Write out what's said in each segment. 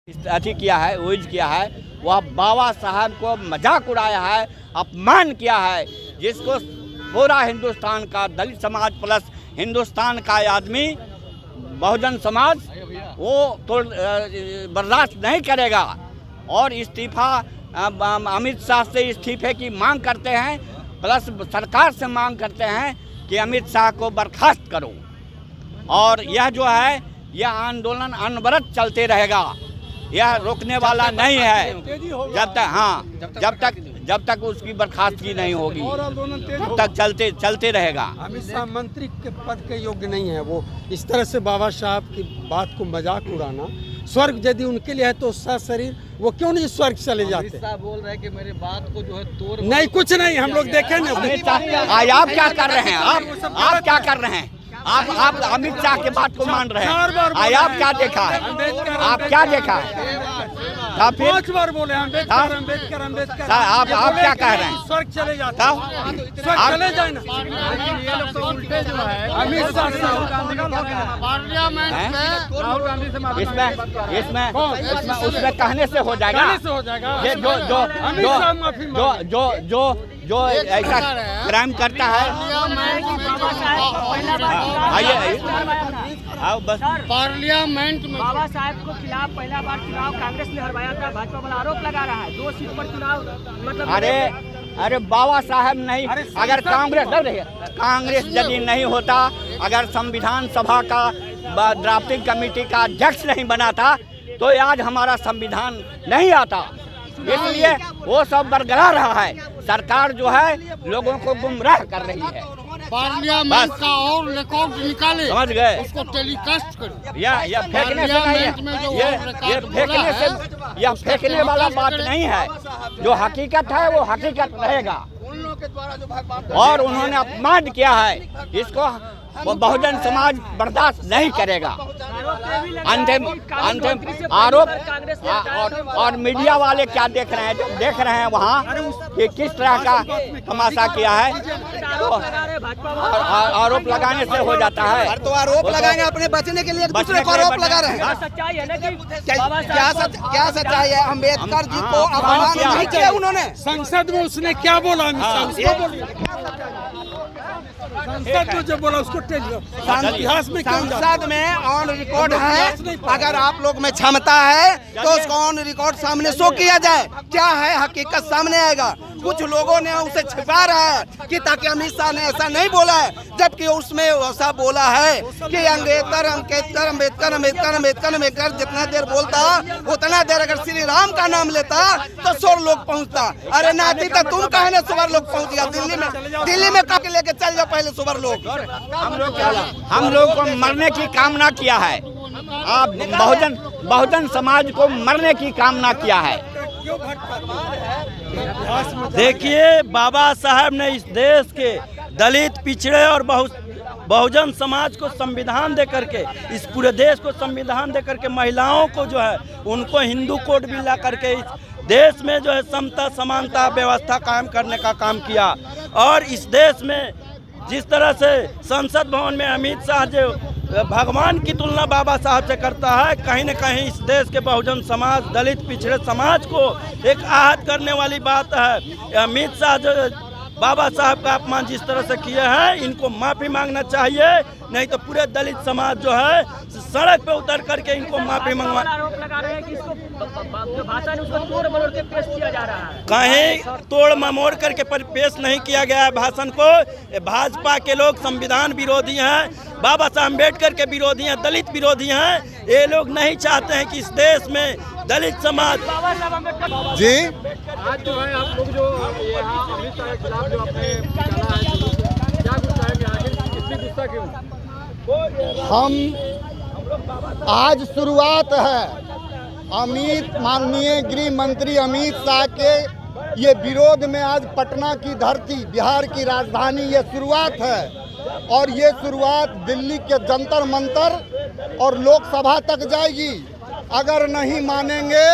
अथी किया है, यूज किया है, वह बाबा साहब को मजाक उड़ाया है, अपमान किया है, जिसको पूरा हिंदुस्तान का दलित समाज प्लस हिंदुस्तान का आदमी बहुजन समाज वो तो बर्दाश्त नहीं करेगा। और इस्तीफा अमित शाह से इस्तीफे की मांग करते हैं, प्लस सरकार से मांग करते हैं कि अमित शाह को बर्खास्त करो। और यह जो है यह आंदोलन अनवरत चलते रहेगा, यह रोकने वाला नहीं है जब तक उसकी बर्खास्तगी नहीं होगी तब तक चलते रहेगा। अमित शाह मंत्री के पद के योग्य नहीं है। वो इस तरह से बाबा साहब की बात को मजाक उड़ाना, स्वर्ग यदि उनके लिए है तो उसका शरीर वो क्यों नहीं स्वर्ग चले जाते। बोल रहे हैं कि मेरे बात को जो है तोड़ नहीं, कुछ नहीं, हम लोग देखें ना। आप क्या कर रहे हैं? आप क्या कर रहे हैं? आप अमित शाह के बात को मान रहे हैं। आप क्या देखा है? आप क्या देखा है? आप 5 बार बोले अम्बेडकर अम्बेडकर अम्बेडकर। आप क्या कह रहे हैं? स्वर्ग चले जाते, स्वर्ग चले जाए ना। ये लोग तो उल्टे जो है अमित शाह पार्लियामेंट में राहुल गांधी से इसमें उसमें कहने से हो जाएगा। ये जो ऐसा क्राइम करता है, पार्लियामेंट में बाबा साहब को खिलाफ पहला बार चुनाव कांग्रेस ने हरवाया था। भाजपा वाला आरोप लगा रहा है 2 सीट पर चुनाव मतलब अरे बाबा साहब नहीं, अगर कांग्रेस यदि नहीं होता, अगर संविधान सभा का ड्राफ्टिंग कमेटी का अध्यक्ष नहीं बनाता तो आज हमारा संविधान नहीं आता। इसलिए वो सब बरकरार रहा है। सरकार जो है लोगों को गुमराह कर रही है। पार्लियामेंट का और रिकॉर्ड निकाले, समझ गए? उसको टेलीकास्ट करो। यह फेंकने से नहीं है, यह फेंकने वाला बात नहीं है। जो हकीकत है वो हकीकत रहेगा। और उन्होंने अपमान किया है, इसको वो बहुजन समाज बर्दाश्त नहीं करेगा। अंतिम आरोप और मीडिया वाले क्या देख रहे हैं? जब देख रहे हैं वहाँ कि किस तरह का तमाशा किया है, तो आरोप लगाने से हो जाता है। तो आरोप लगाएंगे अपने बचने के लिए, दूसरे को आरोप लगा रहे हैं। सच्चाई है ना कि क्या सच्चाई है? अम्बेडकर जी को अपमान नहीं किया उन्होंने। संसद में उसने क्या बोला? संसद में जो बोला उसको इतिहास में संसद में ऑन रिकॉर्ड है। अगर आप लोग में क्षमता है तो उसको ऑन रिकॉर्ड सामने शो किया जाए। क्या है हकीकत सामने आएगा। कुछ लोगों ने उसे छिपा रहा है कि ताकि अमित शाह ने ऐसा नहीं बोला है, जबकि उसमें ऐसा बोला है कि अम्बेडकर अम्बेडकर अम्बेडकर अम्बेडकर अम्बेडकर अम्बेडकर जितना देर बोलता उतना देर अगर श्री राम का नाम लेता तो 100 लोग पहुंचता। अरे नाती तो तुम कहे ना 100 लोग पहुंच गया दिल्ली में काके लेके चल जाओ पहले 100 लोग। हम लोग को मरने की कामना किया है। आप बहुजन समाज को मरने की कामना किया है। देखिए, बाबा साहब ने इस देश के दलित, पिछड़े और बहुजन समाज को संविधान दे करके, इस पूरे देश को संविधान दे करके, महिलाओं को जो है उनको हिंदू कोड भी ला करके इस देश में जो है समता समानता व्यवस्था कायम करने का काम किया। और इस देश में जिस तरह से संसद भवन में अमित शाह जो भगवान की तुलना बाबा साहब से करता है, कहीं न कहीं इस देश के बहुजन समाज, दलित, पिछड़े समाज को एक आहत करने वाली बात है। अमित शाह जो बाबा साहब का अपमान जिस तरह से किए हैं, इनको माफ़ी मांगना चाहिए, नहीं तो पूरे दलित समाज जो है सड़क पे उतर करके इनको माफ़ी मंगवा। आरोप लगा रहे हैं कि इसको जो भाषा है उसको तोड़ मरोड़ के पेश किया जा रहा है। कहीं तोड़ ममोड़ करके पेश नहीं किया गया है भाषण को। भाजपा के लोग संविधान विरोधी हैं, बाबा साहब अम्बेडकर के विरोधी हैं, दलित विरोधी हैं। ये लोग नहीं चाहते हैं कि इस देश में दलित समाज जी। आज जो है आप लोग जो अमित शाह के खिलाफ जो आपने चला है, क्या कुछ कहेंगे? आगे इतनी गुस्सा क्यों? हम आज शुरुआत है माननीय गृह मंत्री अमित शाह के ये विरोध में। आज पटना की धरती, बिहार की राजधानी, ये शुरुआत है। और ये शुरुआत दिल्ली के जंतर मंतर और लोकसभा तक जाएगी। अगर नहीं मानेंगे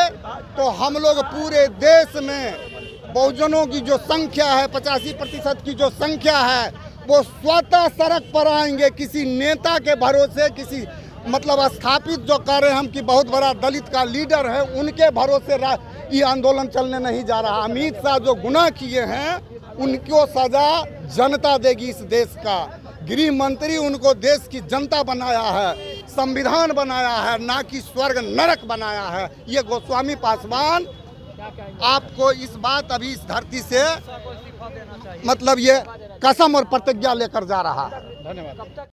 तो हम लोग पूरे देश में बहुजनों की जो संख्या है, 85% की जो संख्या है, वो स्वतः सड़क पर आएंगे। किसी नेता के भरोसे, किसी मतलब स्थापित जो कर रहे हैं हम कि बहुत बड़ा दलित का लीडर है, उनके भरोसे ये आंदोलन चलने नहीं जा रहा। अमित शाह जो गुनाह किए हैं उनको सजा जनता देगी इस देश का। गृह मंत्री उनको देश की जनता बनाया है, संविधान बनाया है, ना कि स्वर्ग नरक बनाया है। ये गोस्वामी पासवान आपको इस बात अभी इस धरती से मतलब ये कसम और प्रतिज्ञा लेकर जा रहा है। धन्यवाद।